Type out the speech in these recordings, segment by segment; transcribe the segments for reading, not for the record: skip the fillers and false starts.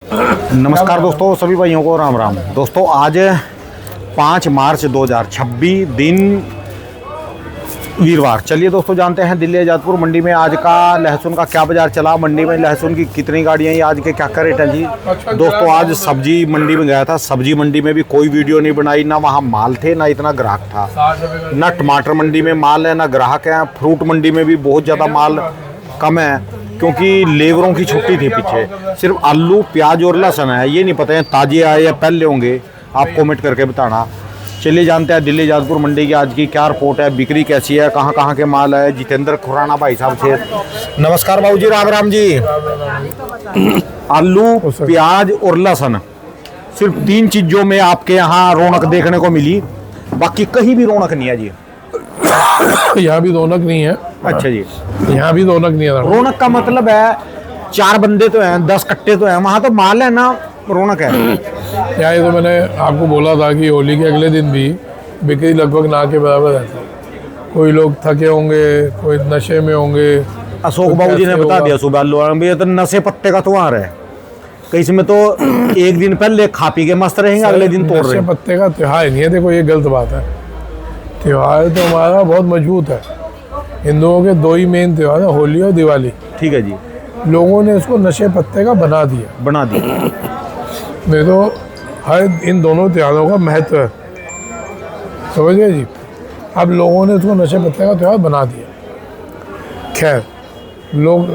नमस्कार दोस्तों, सभी भाइयों को राम राम। दोस्तों आज 5 मार्च 2026 दिन वीरवार। चलिए दोस्तों जानते हैं दिल्ली आजादपुर मंडी में आज का लहसुन का क्या बाजार चला, मंडी में लहसुन की कितनी गाड़ियाँ हैं, आज के क्या क्या रेट हैं जी। दोस्तों आज सब्जी मंडी में गया था, सब्जी मंडी में भी कोई वीडियो नहीं बनाई, ना वहाँ माल थे ना इतना ग्राहक था, ना टमाटर मंडी में माल है ना ग्राहक है। फ्रूट मंडी में भी बहुत ज़्यादा माल कम है क्योंकि लेबरों की छुट्टी थी पीछे। सिर्फ आलू प्याज और लहसुन है, ये नहीं पता है ताज़े आए या पहले होंगे, आप कमेंट करके बताना। चलिए जानते हैं दिल्ली आजादपुर मंडी की आज की क्या रिपोर्ट है, बिक्री कैसी है, कहाँ कहाँ के माल है। जितेंद्र खुराना भाई साहब से नमस्कार बाबू जी, राम राम जी। आलू प्याज और लहसुन सिर्फ 3 चीज़ों में आपके यहाँ रौनक देखने को मिली, बाकी कहीं भी रौनक नहीं है जी। यहाँ भी रौनक नहीं है। अच्छा जी, यहाँ भी रौनक नहीं है। रौनक का मतलब है 4 बंदे तो हैं, 10 कट्टे तो हैं, वहाँ तो माल है ना, रौनक है। यहाँ ये तो मैंने आपको बोला था कि होली के अगले दिन भी बिक्री लगभग ना के बराबर रहती है। कोई लोग थके होंगे, कोई नशे में होंगे। अशोक बाबू जी ने बता दिया सुबह ये तो नशे पत्ते का त्योहार है, कई इसमें तो एक दिन पहले खा पी के मस्त रहेंगे, अगले दिन तोड़ रहे। नशे पत्ते का त्योहार नहीं है, देखो ये गलत बात है। त्योहार तो हमारा बहुत मजबूत है। हिंदुओं के 2 ही मेन त्योहार है, होली और दिवाली। ठीक है जी। लोगों ने इसको नशे पत्ते का बना दिया। नहीं तो हर इन दोनों त्योहारों का महत्व है, समझ गए जी। अब लोगों ने इसको नशे पत्ते का त्योहार बना दिया। खैर लोग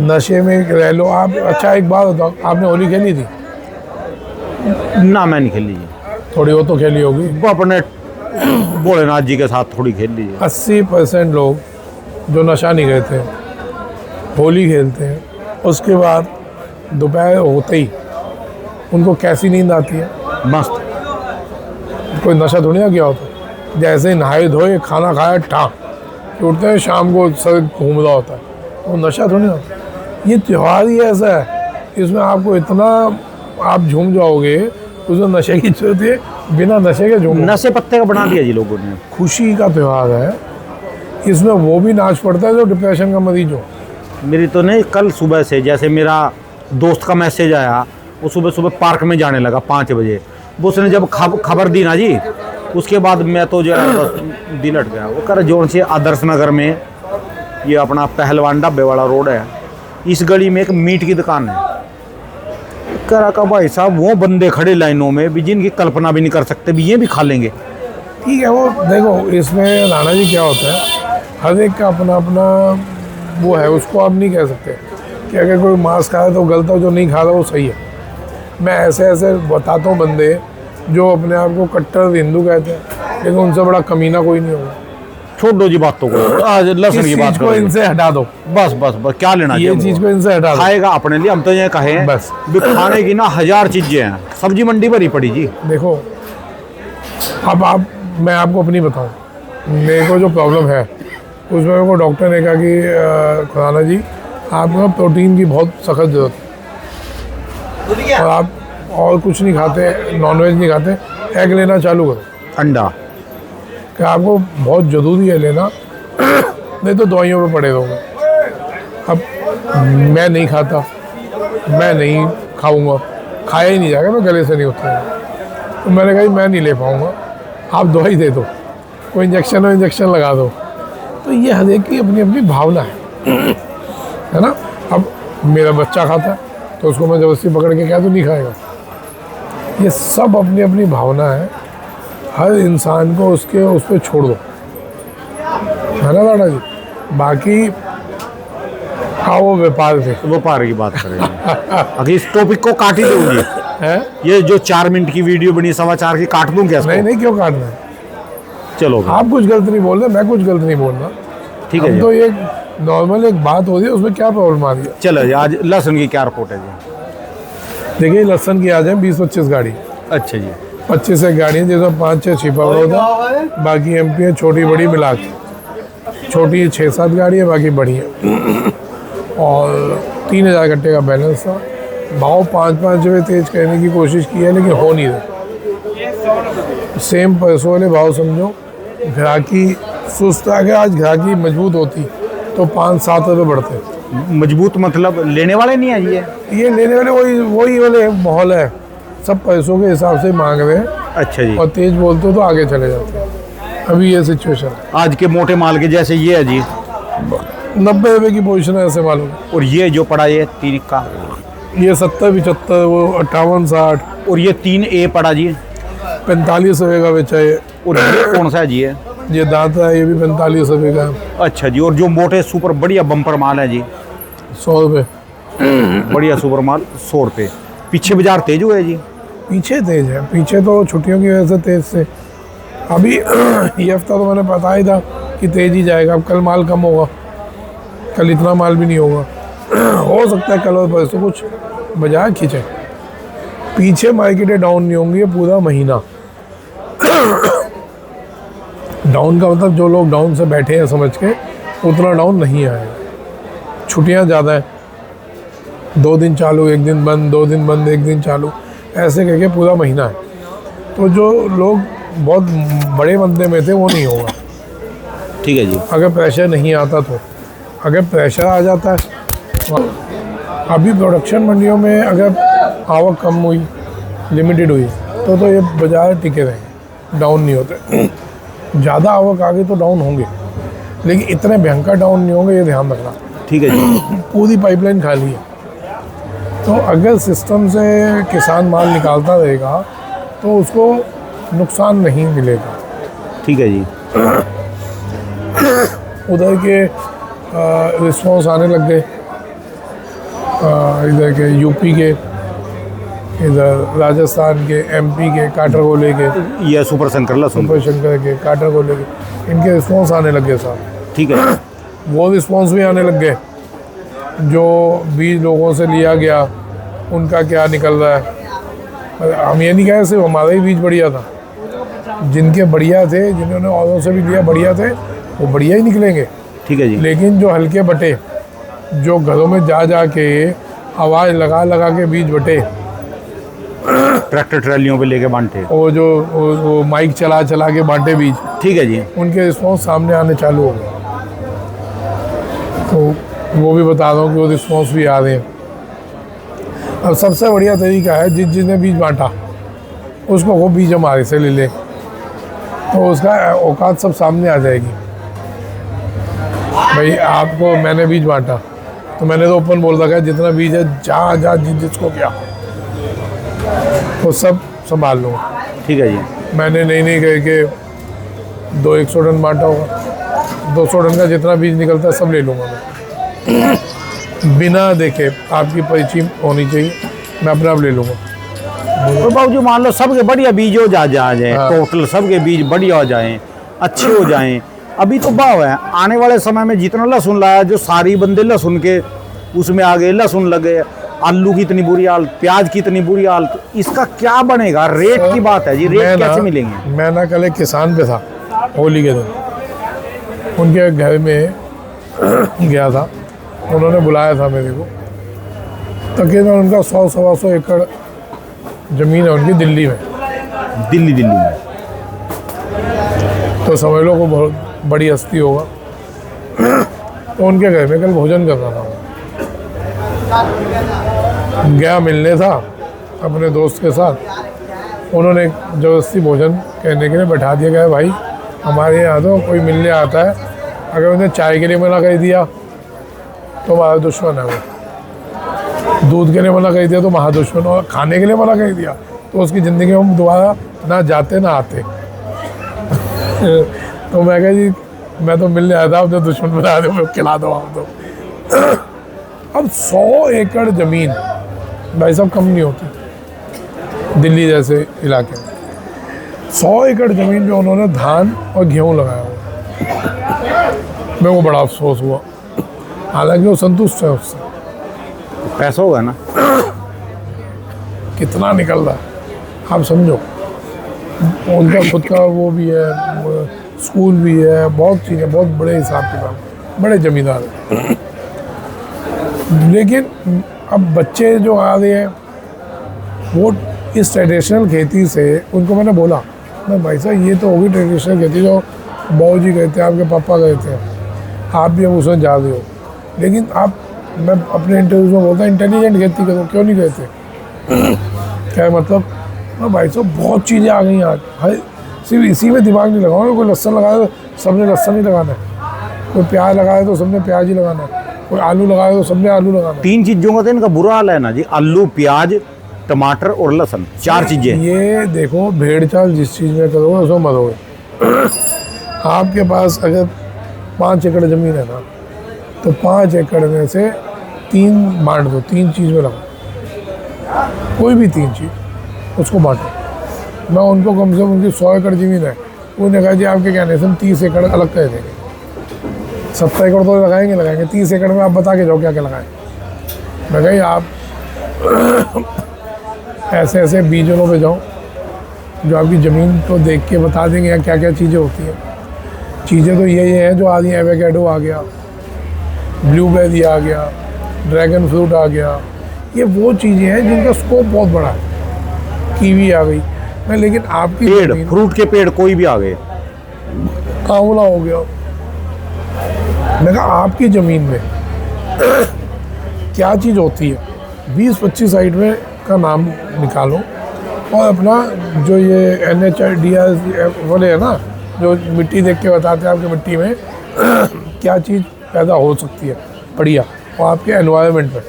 नशे में रह लो आप। अच्छा एक बात बताओ, आपने होली खेली थी? ना मैं नहीं खेल लीजिए, थोड़ी वो तो खेली होगी। वो अपने भोलेनाथ जी के साथ थोड़ी खेल लीजिए। 80% लोग जो नशा नहीं करते होली खेलते हैं, उसके बाद दोपहर होते ही उनको कैसी नींद आती है, मस्त। कोई नशा थोड़ी ना किया होता। जैसे ही नहाए धोए खाना खाया ठाक उठते हैं, शाम को सर घूम रहा होता है, वो नशा थोड़ी ना होता। ये त्यौहार ही ऐसा है, इसमें आपको इतना आप झूम जाओगे, उसमें नशे की जरूरत है, बिना नशे के झूम। नशे पत्ते का बना दिया जी लोगों ने। खुशी का त्यौहार है, इसमें वो भी नाच पड़ता है जो डिप्रेशन का मरीज हो। मेरी तो नहीं, कल सुबह से जैसे मेरा दोस्त का मैसेज आया, वो सुबह सुबह पार्क में जाने लगा 5 बजे। वो उसने जब खबर दी ना जी, उसके बाद मैं तो जो है दिल हट गया। वो कर जोन से आदर्श नगर में, ये अपना पहलवान ढाबे वाला रोड है, इस गली में एक मीट की दुकान है। करा का भाई साहब वो बंदे खड़े लाइनों में भी, जिनकी कल्पना भी नहीं कर सकते भी ये भी खा लेंगे। ठीक है, वो देखो इसमें राणा जी क्या होता है, हर एक का अपना अपना वो है, उसको आप नहीं कह सकते कि अगर कोई मांस खा रहा है तो गलत है, जो नहीं खा रहा वो सही है। मैं ऐसे ऐसे बताता हूँ बंदे जो अपने आप को कट्टर हिंदू कहते हैं, लेकिन उनसे बड़ा कमीना कोई नहीं होगा। छोड़ दो जी बातों को, आज लहसुन की बात को इनसे हटा दो, बस बस बस, क्या लेना ये चीज़ को इनसे हटा दो। खाएगा अपने लिए, हम तो ये कहें बस भी खाने की ना 1000 चीजें हैं, सब्जी मंडी भरी पड़ी जी। देखो अब मैं आपको अपनी बताऊं, मेरे को जो प्रॉब्लम है उसमें मेरे को डॉक्टर ने कहा कि खुराना जी आपको प्रोटीन की बहुत सख्त ज़रूरत है, और आप और कुछ नहीं खाते, नॉनवेज नहीं खाते, एग लेना चालू करो, अंडा, कि आपको बहुत ज़रूरी है लेना, नहीं तो दवाइयों पे पड़े रहोगे। अब मैं नहीं खाता, मैं नहीं खाऊंगा, खाया ही नहीं जाएगा, मैं गले से नहीं उतरूंगा। तो मैंने कहा मैं नहीं ले पाऊंगा, आप दवाई दे दो, कोई इंजेक्शन लगा दो। तो ये हर एक की अपनी अपनी भावना है ना। अब मेरा बच्चा खाता है तो उसको मैं ज़बरदस्ती पकड़ के क्या तो नहीं खाएगा। ये सब अपनी अपनी भावना है, हर इंसान को उस पर छोड़ दो, है ना लाडा जी। बाकी हाँ वो व्यापार की बात करेंगे। अगर इस टॉपिक को काट ही दूंगी है, ये जो 4 मिनट की वीडियो बनी समाचार की, काट दूं क्या? नहीं क्यों काटना है, चलो आप कुछ गलत नहीं बोल रहे, मैं कुछ गलत नहीं बोल रहा, ठीक है। तो ये नॉर्मल एक बात हो रही है, उसमें क्या प्रॉब्लम आ रही है। चलो जी, आज लहसुन की क्या रिपोर्ट है जी? देखिए लहसुन की आ जाए 20-25 गाड़ी। अच्छा जी, 25 एक गाड़ी है, जिसमें 5-6 छिपा हुआ होता है, बाकी एमपी है छोटी बड़ी मिला के। छोटी 6-7 गाड़ी है, बाकी बड़ी है। और 3000 कट्टे का बैलेंस था। भाव 5-5 रुपये तेज करने की कोशिश की है, लेकिन हो नहीं रहा। सेम पैसों वाले भाव समझो। ग्राहकी सुस्त आ गया, आज ग्राहकी मजबूत होती तो 5-7 रुपये बढ़ते। मजबूत मतलब लेने वाले नहीं है ये लेने वाले वही वाले माहौल है, सब पैसों के हिसाब से मांग रहे हैं अच्छा जी। और तेज बोलते हो तो आगे चले जाते हैं। अभी ये सिचुएशन है। आज के मोटे माल के जैसे ये है जी 90 रुपये की पोजीशन है ऐसे मालूम। और ये जो पड़ा ये 3 का, ये 70 75 वो 58 60 और ये 3A पड़ा जी 45 रुपये का बेचा है। और ये कौन सा है जी ये दांत है, ये भी 45 रुपये का है। अच्छा जी। और जो मोटे सुपर बढ़िया बम्पर माल है जी 100 रुपये बढ़िया सुपर माल 100 रुपये। पीछे बाजार तेज हुआ है जी? पीछे तेज है, पीछे तो छुट्टियों की वजह से तेज से। अभी ये हफ्ता तो मैंने पता ही था कि तेज ही जाएगा। अब कल माल कम होगा, कल इतना माल भी नहीं होगा। हो सकता है कल और परसों कुछ बाजार खींचे। पीछे मार्केटें डाउन नहीं होंगी ये पूरा महीना। डाउन का मतलब जो लोग डाउन से बैठे हैं समझ के, उतना डाउन नहीं आएगा। छुट्टियां ज़्यादा हैं, 2 दिन चालू 1 दिन बंद, 2 दिन बंद 1 दिन चालू, ऐसे करके पूरा महीना है। तो जो लोग बहुत बड़े मंदे में थे वो नहीं होगा। ठीक है जी। अगर प्रेशर नहीं आता तो, अगर प्रेशर आ जाता है, अभी प्रोडक्शन मंडियों में अगर आवक कम हुई, लिमिटेड हुई, तो ये बाजार टिके रहेंगे, डाउन नहीं होते। ज़्यादा आवक आ गई तो डाउन होंगे, लेकिन इतने भयंकर डाउन नहीं होंगे, ये ध्यान रखना। ठीक है जी। पूरी पाइपलाइन खाली है, तो अगर सिस्टम से किसान माल निकालता रहेगा तो उसको नुकसान नहीं मिलेगा। ठीक है जी। उधर के रिस्पॉन्स आने लग गए, इधर के यूपी के, इधर राजस्थान के, एमपी के, काटरगोले के, ये सुपर शंकर लहसुन सुपर शंकर के, काटरगोले के, इनके रिस्पॉन्स आने लग गए साहब। ठीक है। वो रिस्पॉन्स भी आने लग गए जो बीज लोगों से लिया गया उनका क्या निकल रहा है। हम ये नहीं कह सिर्फ हमारा ही बीज बढ़िया था, जिनके बढ़िया थे, जिन्होंने औरों से भी लिया बढ़िया थे, वो बढ़िया ही निकलेंगे। ठीक है जी। लेकिन जो हल्के बटे, जो घरों में जा के आवाज़ लगा के बीज बटे, ट्रैक्टर ट्रैलियों पे लेके बांटे, वो जो वो माइक चला के बांटे बीज, ठीक है जी। उनके रिस्पॉन्स सामने आने चालू हो गए। तो वो भी बता रहा हूँ कि वो रिस्पॉन्स भी आ रहे हैं। अब सबसे बढ़िया तरीका है, जिसने बीज बांटा उसको वो बीज हमारे से ले ले, तो उसका औकात सब सामने आ जाएगी। भाई आपको मैंने बीज बांटा तो मैंने तो ओपन बोल रखा है, जितना बीज है जा जिसको क्या तो सब संभाल लूँगा। ठीक है जी। मैंने नहीं कह के 200 टन बांटा होगा, 200 टन का जितना बीज निकलता है सब ले लूँगा मैं, बिना देखे। आपकी परिचय होनी चाहिए, मैं अपने आप ले लूँगा। तो बाबूजी मान लो सबके बढ़िया बीज हो जाए, हाँ। टोटल सबके बीज बढ़िया हो जाएं, अच्छे हो जाएं। अभी तो भाव है, आने वाले समय में जितना लहसुन लाया, जो सारी बंदे लहसुन के उसमें आ गए, लहसुन लगे, आलू की इतनी बुरी हाल, प्याज की इतनी बुरी हाल, तो इसका क्या बनेगा? रेट की बात है जी, रेट कैसे मिलेंगे? मैं ना कल एक किसान पे था, होली के दिन उनके घर में गया था, उन्होंने बुलाया था मेरे को। तकरीबन उनका 100-125 एकड़ ज़मीन है उनकी दिल्ली में। दिल्ली में तो समझ लो को बहुत बड़ी हस्ती होगा। तो उनके घर में कल भोजन कर रहा था, गया मिलने था अपने दोस्त के साथ। उन्होंने ज़बरदस्ती भोजन कहने के लिए बैठा दिया गया। भाई हमारे यहाँ तो कोई मिलने आता है, अगर उन्हें चाय के लिए मना कर दिया तो हमारा दुश्मन है वो, दूध के लिए मना कर दिया तो महादुश्मन, और खाने के लिए मना कर दिया तो उसकी ज़िंदगी में हम दोबारा ना जाते ना आते। तो मैं कहा जी मैं तो मिलने आया था, अपने दुश्मन बना दो, खिला दो आप तो। अब 100 एकड़ ज़मीन भाई साहब कम नहीं होती दिल्ली जैसे इलाके में। 100 एकड़ ज़मीन पे उन्होंने धान और गेहूँ लगाया हुआ। मेरे को बड़ा अफसोस हुआ, हालांकि वो संतुष्ट है उससे। पैसा होगा ना, कितना निकल रहा है आप समझो। उनका खुद का वो भी है, स्कूल भी है, बहुत चीज़ें, बहुत बड़े हिसाब किताब, बड़े जमींदार हैं। लेकिन अब बच्चे जो आ रहे हैं वो इस ट्रेडिशनल खेती से, उनको मैंने बोला मैं भाई साहब ये तो होगी ट्रेडिशनल खेती जो बाबूजी कहते हैं, आपके पापा कहते हैं, आप भी अब उसमें जा रहे हो, लेकिन आप मैं अपने इंटरव्यूज में बोलता इंटेलिजेंट खेती करो, क्यों नहीं कहते? क्या है मतलब? हाँ भाई साहब बहुत चीज़ें आ गई आज, सिर्फ इसी में दिमाग नहीं लगाओ। कोई लहसन लगाए तो सबने लहसन ही लगाना है, कोई प्याज लगाए तो सबने प्याज ही लगाना है, कोई आलू लगाए तो सबने आलू लगाना है। 3 चीज़ों का तो इनका बुरा हाल है ना जी, आलू, प्याज, टमाटर और लहसुन, 4 चीज़ें। ये देखो भेड़ चाल जिस चीज़ में करोगे उसमें मरोगे। आपके पास अगर 5 एकड़ ज़मीन है ना, तो 5 एकड़ में से 3 बांट दो, 3 चीज़ में लगाओ, कोई भी 3 चीज़ उसको बांटो। मैं उनको कम से कम उनकी 100 एकड़ ज़मीन है, उन्होंने कहा जी आपके कहने से हम 30 एकड़ अलग कर देंगे। 70 एकड़ तो लगाएंगे, 30 एकड़ में आप बता के जाओ क्या क्या लगाएं। मैं कही आप ऐसे ऐसे बीजों पे जाओ जो आपकी ज़मीन को देख के बता देंगे क्या क्या चीज़ें होती हैं। चीज़ें तो ये हैं जो आ रही हैं, एवोकाडो आ गया, ब्लूबेरी आ गया, ड्रैगन फ्रूट आ गया, ये वो चीज़ें हैं जिनका स्कोप बहुत बड़ा है। कीवी आ गई। मैं लेकिन आपकी पेड़, फ्रूट के पेड़ कोई भी आ गए, आंवला हो गया। मैं कहा आपकी ज़मीन में क्या चीज़ होती है, 20-25 आइटम का नाम निकालो और अपना जो ये NHIDR वाले है ना, जो मिट्टी देख के बताते हैं आपकी मिट्टी में क्या चीज़ पैदा हो सकती है बढ़िया, और आपके एनवायरनमेंट में,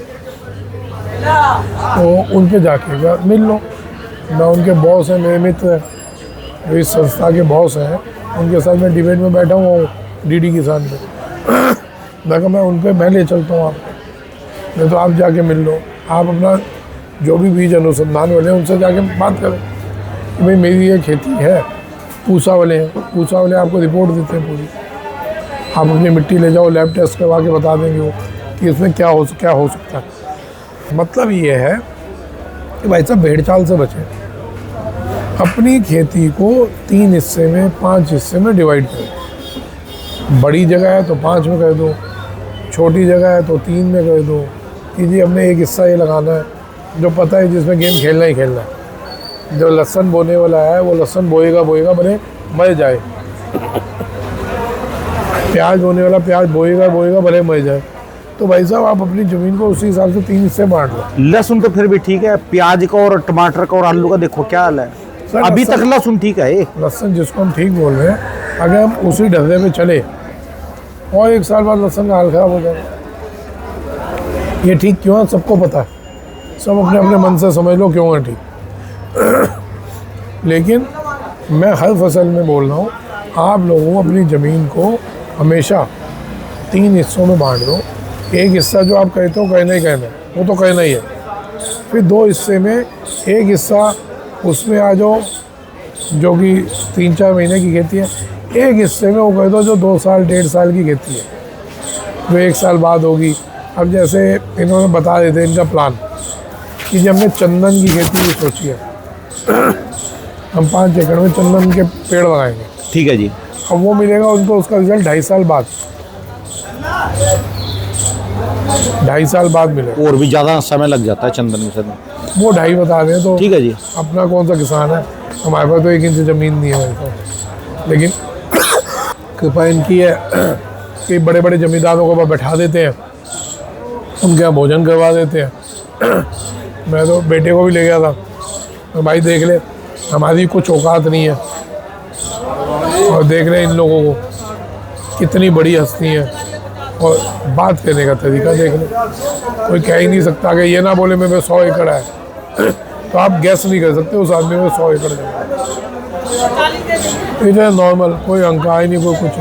तो उन पे जाके मिल लो। मैं उनके बॉस हैं, मेरे मित्र हैं, जो इस संस्था के बॉस हैं, उनके साथ मैं डिबेट में बैठा हुआ हूँ DD किसान पे। मैं कहा मैं उन पे मैं ले चलता हूँ आपको, नहीं तो आप जाके मिल लो। आप अपना जो भी बीज अनुसंधान वाले हैं उनसे जाके बात करें कि भाई मेरी ये खेती है। पूसा वाले हैं, पूसा वाले आपको रिपोर्ट देते हैं पूरी, आप अपनी मिट्टी ले जाओ, लैब टेस्ट करवा के बता देंगे वो कि इसमें क्या हो सकता है। मतलब ये है कि भाई साहब भेड़ चाल से बचें, अपनी खेती को 3 हिस्से में 5 हिस्से में डिवाइड करें। बड़ी जगह है तो 5 में कर दो, छोटी जगह है तो 3 में कर दो कि जी हमने एक हिस्सा ये लगाना है जो पता है जिसमें गेम खेलना ही खेलना है। जो लहसुन बोने वाला है वो लहसुन बोएगा भले मर जाए, प्याज बोने वाला प्याज बोएगा भले मर जाए। तो भाई साहब आप अपनी ज़मीन को उसी हिसाब से 3 हिस्से बांट लो। लहसुन तो फिर भी ठीक है, प्याज का और टमाटर का और आलू का देखो क्या हाल है। अभी तक लहसुन ठीक है, लहसुन जिसको हम ठीक बोल रहे हैं, अगर हम उसी ढर्रे पे चले और 1 साल बाद लहसुन का हाल ख़राब हो जाए। ये ठीक क्यों है सबको पता है, सब अपने अपने मन से समझ लो क्यों है ठीक। लेकिन मैं हर फसल में बोल रहा हूँ, आप लोगों को अपनी ज़मीन को हमेशा 3 हिस्सों में बांट दो। एक हिस्सा जो आप कहते हो कहना ही कहना है, वो तो कहना ही है। फिर 2 हिस्से में एक हिस्सा उसमें आ जाओ जो कि 3-4 महीने की खेती है, एक हिस्से में वो कह दो जो 2 साल 1.5 साल की खेती है, जो 1 साल बाद होगी। अब जैसे इन्होंने बता देते इनका प्लान कि जब हमने चंदन की खेती की सोची है, हम 5 एकड़ में चंदन के पेड़ लगाएंगे, ठीक है जी। अब वो मिलेगा उनको, उसका रिजल्ट 2.5 साल बाद, 2.5 साल बाद मिलेगा। और भी ज़्यादा समय लग जाता है चंदन में, वो 2.5 बता दें तो ठीक है जी। अपना कौन सा किसान है, हमारे पास तो 1 इंच ज़मीन नहीं है मेरे को, लेकिन कृपा इनकी है कि बड़े बड़े ज़मींदारों को बैठा देते हैं, उनके यहाँ भोजन करवा देते हैं। मैं तो बेटे को भी ले गया था, तो भाई देख ले हमारी कुछ औकात नहीं है, और देख रहे इन लोगों को कितनी बड़ी हस्ती है, और बात करने का तरीका देख लो। कोई कह ही नहीं सकता कि ये ना बोले मेरे में 100 एकड़ है तो आप गैस नहीं कर सकते उस आदमी में 100 एकड़ है। इधर नॉर्मल कोई अहंकार ही नहीं, कोई कुछ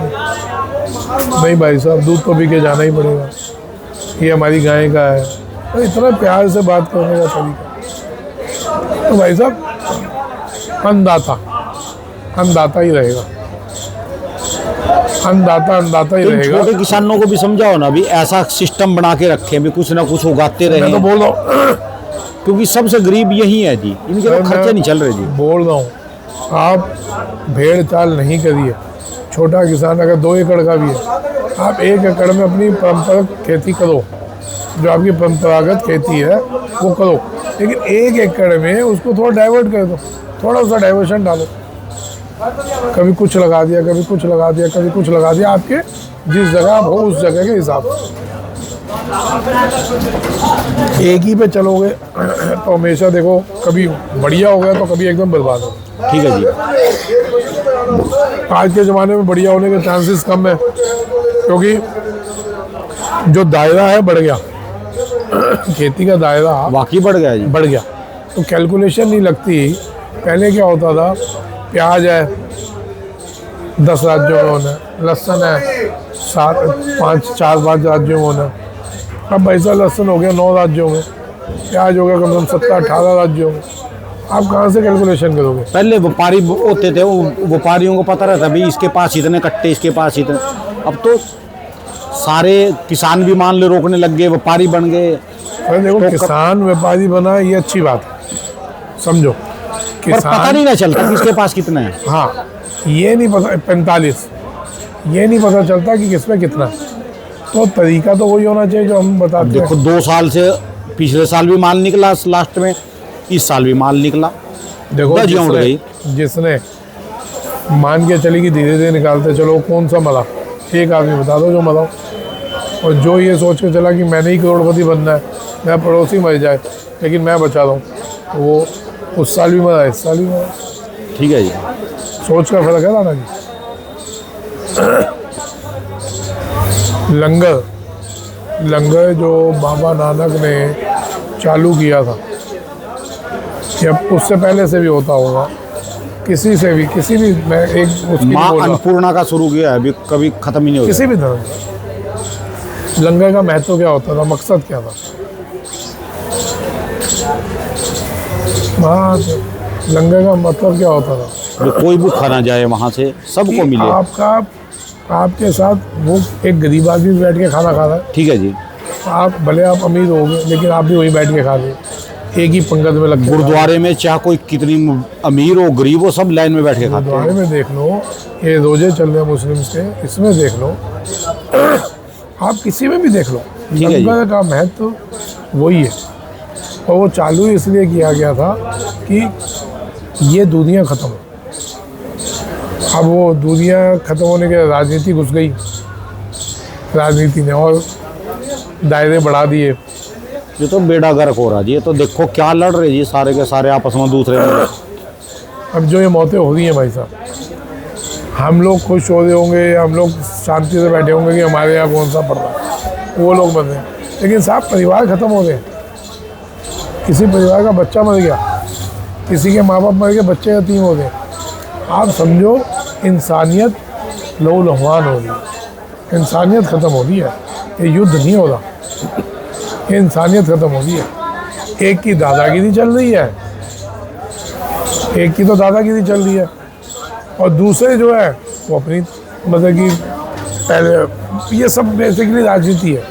नहीं भाई साहब दूध तो पी के जाना ही पड़ेगा, ये हमारी गाय का है। तो इतना प्यार से बात करने का तरीका, तो भाई साहब अन्नदाता ही रहेगा, अन्नदाता ही रहेगा। छोटे किसानों को भी समझाओ ना, भी ऐसा सिस्टम बना के रखें, भी कुछ ना कुछ उगाते रहे। मैं तो बोल रहा हूँ क्योंकि सबसे गरीब यही है जी, इनके तो खर्चे नहीं चल रहे जी। बोल रहा हूँ आप भेड़ चाल नहीं करिए। छोटा किसान अगर 2 एकड़ का भी है, आप 1 एकड़ में अपनी परंपरागत खेती करो, जो आपकी परंपरागत खेती है वो करो, लेकिन 1 एकड़ में उसको थोड़ा डाइवर्ट कर दो, थोड़ा सा डाइवर्शन डालो, कभी कुछ लगा दिया, कभी कुछ लगा दिया, कभी कुछ लगा दिया, आपके जिस जगह आप हो उस जगह के हिसाब से। एक ही पे चलोगे तो हमेशा देखो, कभी बढ़िया हो गया तो कभी एकदम बर्बाद हो। ठीक है जी। आज के ज़माने में बढ़िया होने के चांसेस कम है, क्योंकि जो दायरा है बढ़ गया, खेती का दायरा वाकई बढ़ गया जी। बढ़ गया, तो कैलकुलेशन नहीं लगती। पहले क्या होता था, प्याज है 10 राज्यों में होना, लहसुन है 4-5 राज्यों में होना। अब ऐसा लहसुन हो गया 9 राज्यों में, प्याज हो गया कम से कम 17-18 राज्यों में। आप कहाँ से कैलकुलेशन करोगे? पहले व्यापारी होते थे, वो व्यापारियों को पता रहता भाई इसके पास इतने कट्टे, इसके पास इतने। अब तो सारे किसान भी मान लो रोकने लग गए, व्यापारी बन गए। अरे देखो, तो किसान व्यापारी बना, ये अच्छी बात है, समझो। पर पता किसान, नहीं ना चलता किसके पास कितना है। हाँ, ये नहीं पता 45, ये नहीं पता चलता कि किसमें कितना है। तो तरीका तो वही होना चाहिए जो हम बताते हैं। देखो 2 साल से, पिछले साल भी माल निकला लास्ट में, इस साल भी माल निकला। देखो धज्जियां उड़ गई। जिसने मान के चली कि धीरे धीरे निकालते चलो, कौन सा मरा, एक आदमी बता दो जो मरा। और जो ये सोच के चला कि मैंने ही करोड़पति बनना है, मेरा पड़ोसी मर जाए लेकिन मैं बचा दूँ, तो वो उस साल भी मरा, इस साल भी मरा। ठीक है जी। सोच का फर्क है राणा जी। लंगर जो बाबा नानक ने चालू किया था, या उससे पहले से भी होता होगा, किसी से भी, किसी भी, मैं एक उसकी माँ बोल रहा, अन्नपूर्णा का शुरू किया है, अभी कभी खत्म ही नहीं होगा। किसी भी धर्म का लंगर का महत्व क्या होता था, मकसद क्या था? हाँ, लंगर का मतलब क्या होता था? जो कोई भूखा ना जाए, वहाँ से सबको मिले। आपके साथ वो एक गरीब आदमी बैठ के खाना खा रहा है, ठीक है जी। आप भले आप अमीर हो गए लेकिन आप भी वहीं बैठ के खा रहे, एक ही पंगत में लग के। गुरुद्वारे में चाहे कोई कितनी अमीर हो गरीब हो, सब लाइन में बैठ के खाते गुरुद्वारे हैं। में देख लो, ये रोजे चल रहे हैं मुस्लिम्स के, इसमें देख लो, आप किसी में भी देख लो, ठीक है जी। लंगर का महत्व वही है। और वो चालू इसलिए किया गया था कि ये दुनिया ख़त्म हो। अब वो दुनिया ख़त्म होने के राजनीति घुस गई, राजनीति ने और दायरे बढ़ा दिए। ये तो बेड़ा गर्क हो रहा जी। ये तो देखो क्या लड़ रहे जी, सारे के सारे आपस में दूसरे में। अब जो ये मौतें हो रही हैं भाई साहब, हम लोग खुश हो रहे होंगे, हम लोग शांति से बैठे होंगे कि हमारे यहाँ कौन सा पड़ रहा है, वो लोग मर रहे हैं, लेकिन साहब परिवार ख़त्म हो रहे हैं। किसी परिवार का बच्चा मर गया, किसी के माँ बाप मर गए, बच्चे यतीम हो गए। आप समझो इंसानियत लहूलुहान हो रही है, इंसानियत ख़त्म हो रही है। ये युद्ध नहीं हो रहा, ये इंसानियत ख़त्म हो रही है। एक की दादागिरी चल रही है, एक की तो दादागिरी चल रही है, और दूसरे जो है वो अपनी, मतलब कि पहले ये सब बेसिकली राजनीति है।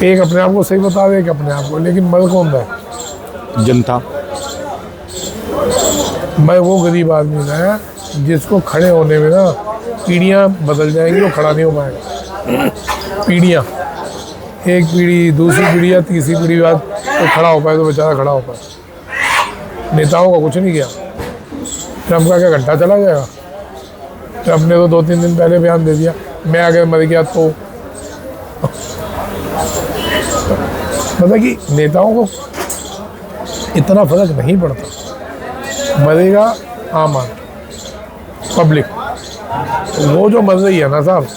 एक अपने आप को सही बता रहे, एक अपने आप को, लेकिन मर कौन रहा है? जनता। मैं वो गरीब आदमी है जिसको खड़े होने में ना पीढ़ियाँ बदल जाएंगी, वो खड़ा नहीं हो पाएगा। पीढ़ियाँ, एक पीढ़ी, दूसरी पीढ़ी या तीसरी पीढ़ी बाद तो खड़ा हो पाए, तो बेचारा खड़ा हो पाए। नेताओं का कुछ नहीं किया। ट्रम्प का क्या घंटा चला जाएगा? ट्रम्प ने तो 2-3 दिन पहले बयान दे दिया, मैं अगर मर गया तो। मतलब कि नेताओं को इतना फर्क नहीं पड़ता, मरेगा आम आदमी, पब्लिक। वो जो मर रही है ना साहब,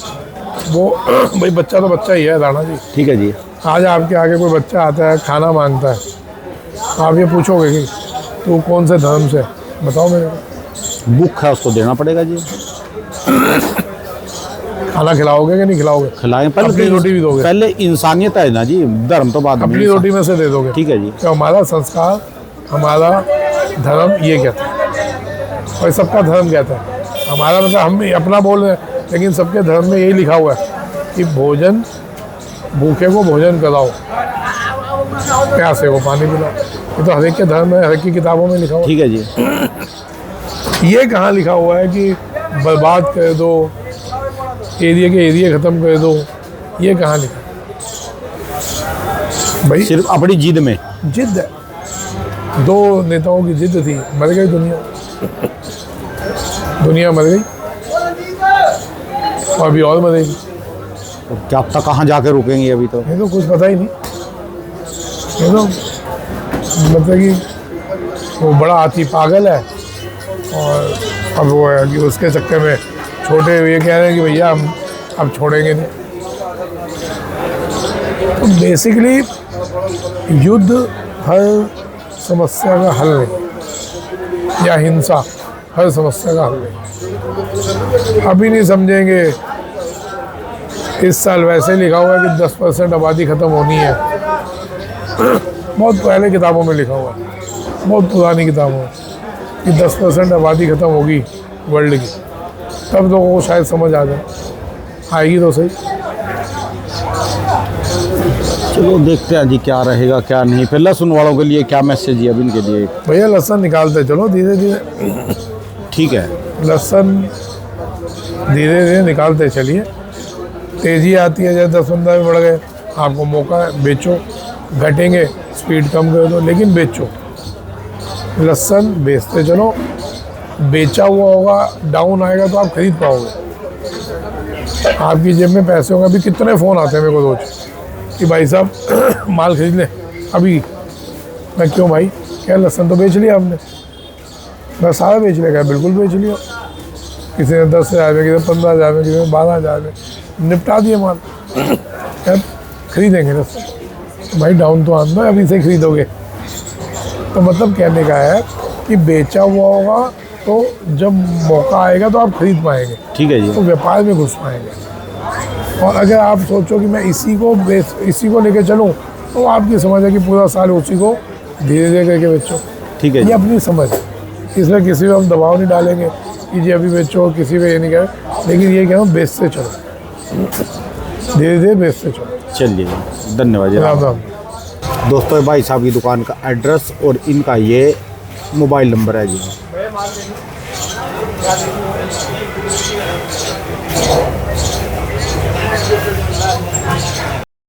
वो भाई बच्चा तो बच्चा ही है राणा जी। ठीक है जी। आज आपके आगे कोई बच्चा आता है, खाना मांगता है, आप ये पूछोगे कि तू कौन से धर्म से, बताओ मेरे को। भूख है उसको देना पड़ेगा जी। खाना खिलाओगे कि नहीं खिलाओगे? खिलाएं, अपनी पहले रोटी भी दोगे? पहले इंसानियत है ना जी, धर्म तो बाद में। अपनी रोटी में से दे दोगे? ठीक है जी। तो हमारा संस्कार, हमारा धर्म ये कहता है, और सबका धर्म कहता है। हमारा मतलब हम भी अपना बोल रहे हैं, लेकिन सबके धर्म में यही लिखा हुआ है कि भोजन, भूखे को भोजन कराओ, प्यासे को पानी पिलाओ। ये तो हर एक के धर्म में, हर एक की किताबों में लिखा हुआ है। ठीक है जी। ये कहाँ लिखा हुआ है कि बर्बाद कर दो, एरिया के एरिया ख़त्म कर दो? ये कहाँ लिखा भाई? सिर्फ अपनी जिद में। जिद है, 2 नेताओं की जिद थी, मर गई दुनिया, दुनिया मर गई और अभी और मरेगी। तो क्या अब तक कहाँ जाके रुकेंगे अभी तो? ये तो कुछ पता ही नहीं। ये तो मतलब कि वो बड़ा हाथी पागल है, और अब वो है कि उसके चक्कर में छोटे ये कह रहे हैं कि भैया हम अब छोड़ेंगे नहीं। तो बेसिकली युद्ध हर समस्या का हल नहीं, या हिंसा हर समस्या का हल नहीं। अभी नहीं समझेंगे, इस साल वैसे लिखा हुआ है कि 10% आबादी ख़त्म होनी है। बहुत पहले किताबों में लिखा हुआ है, बहुत पुरानी किताबों में, कि 10% आबादी ख़त्म होगी वर्ल्ड की। तब लोगों को शायद समझ आ जाए, आएगी तो सही। चलो देखते हैं जी क्या रहेगा क्या नहीं। फिर लहसुन वालों के लिए क्या मैसेज है अब इनके लिए? भैया लहसुन निकालते चलो धीरे धीरे, ठीक है, लहसुन धीरे धीरे निकालते चलिए। तेज़ी आती है, जैसे 10-15 में बढ़ गए, आपको मौका है, बेचो। घटेंगे, स्पीड कम कर दो, लेकिन बेचो। लहसुन बेचते चलो, बेचा हुआ होगा, डाउन आएगा तो आप खरीद पाओगे। आपकी जेब में पैसे होंगे। अभी कितने फ़ोन आते हैं मेरे को रोज कि भाई साहब माल खरीद ले अभी। मैं क्यों भाई? क्या लहसुन तो बेच लिया हमने। मैं सारा बेच लिया? क्या बिल्कुल बेच लिया। किसी ने 10,000 में, किसी ने 15,000 में, किसी ने 12,000 में, निपटा दिए माल। क्या खरीदेंगे लहसुन? भाई डाउन तो आना है, अभी से खरीदोगे। तो मतलब कहने का है कि बेचा हुआ होगा तो जब मौका आएगा तो आप खरीद पाएंगे, ठीक है जी। तो व्यापार में घुस पाएंगे। और अगर आप सोचो कि मैं इसी को लेके चलूँ, तो आपकी समझ है कि पूरा साल उसी को धीरे धीरे करके बेचो। ठीक है ये जी। अपनी समझ है, इसमें किसी पे हम दबाव नहीं डालेंगे कि जी अभी बेचो, किसी पे ये नहीं करें। लेकिन ये कह रहा हूँ बेचते चलो, धीरे धीरे बेचते चलो। चलिए, धन्यवाद जी। राम राम। दोस्तों भाई साहब की दुकान का एड्रेस और इनका ये मोबाइल नंबर है जी।